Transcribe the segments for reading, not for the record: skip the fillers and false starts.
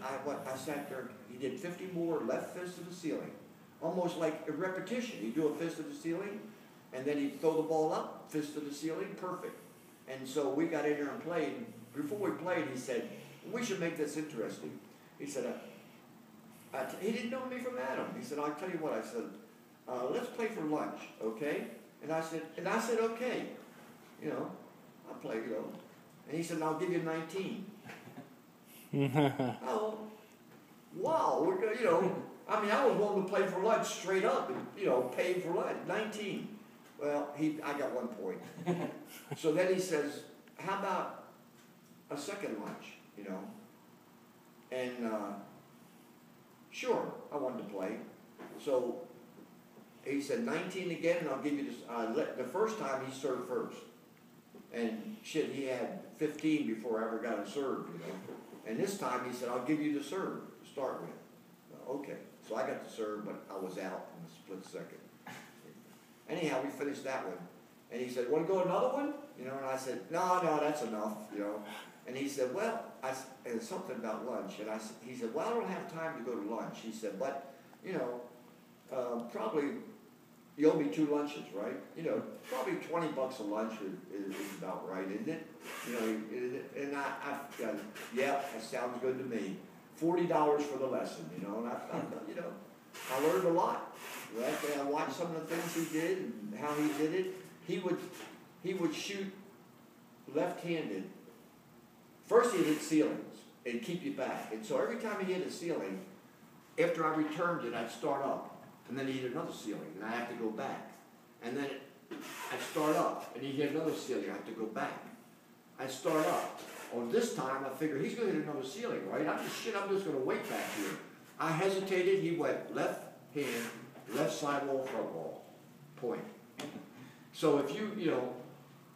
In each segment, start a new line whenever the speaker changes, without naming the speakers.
I sat there, he did 50 more left fist to the ceiling. Almost like a repetition. He'd do a fist to the ceiling, and then he'd throw the ball up, fist to the ceiling, perfect. And so we got in there and played. Before we played, he said, we should make this interesting. He said, he didn't know me from Adam. He said, I'll tell you what, I said, let's play for lunch, okay? And I said, okay. You know, I'll play, you know. And he said, I'll give you 19. Oh, wow, you know, I mean, I was willing to play for lunch straight up and, you know, pay for lunch, 19. Well, I got 1 point. So then he says, how about a second lunch, you know? And sure, I wanted to play. So he said 19 again, and I'll give you this. The first time he served first. And shit, he had 15 before I ever got a serve, you know. And this time he said, I'll give you the serve to start with. Okay, so I got the serve, but I was out in a split second. Anyhow, we finished that one. And he said, want to go another one? You know, and I said, no, that's enough, you know. And he said, well, and something about lunch. And he said, well, I don't have time to go to lunch. He said, but, you know, probably you owe me 2 lunches, right? You know, probably $20 a lunch is about right, isn't it? You know, and I yeah, that sounds good to me. $40 for the lesson, you know, and you know, I learned a lot. Right? And I watched some of the things he did and how he did it. He would shoot left-handed. First he'd hit ceilings and keep you back. And so every time he hit a ceiling, after I returned it, I'd start up. And then he'd hit another ceiling, and I have to go back. And then I'd start up, and he'd hit another ceiling, I have to go back. I'd start up. Well, this time I figured he's going to hit another ceiling, right? I'm just going to wait back here. I hesitated. He went left hand, left side wall, front wall. Point. So if you know,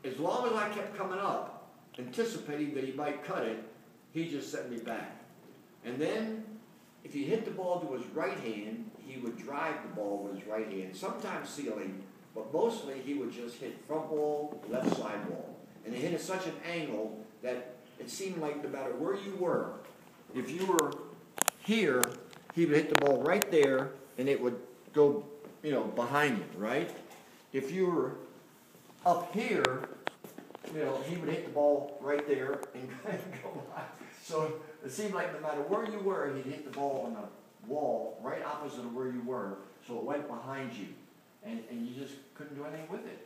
as long as I kept coming up, anticipating that he might cut it, he just sent me back. And then, if he hit the ball to his right hand, he would drive the ball with his right hand, sometimes ceiling, but mostly he would just hit front wall, left side wall. And he hit at such an angle that it seemed like no matter where you were, if you were here, he would hit the ball right there, and it would go, you know, behind you, right? If you were up here, you know, he would hit the ball right there and go behind. So it seemed like no matter where you were, he'd hit the ball on the wall right opposite of where you were, so it went behind you. And you just couldn't do anything with it.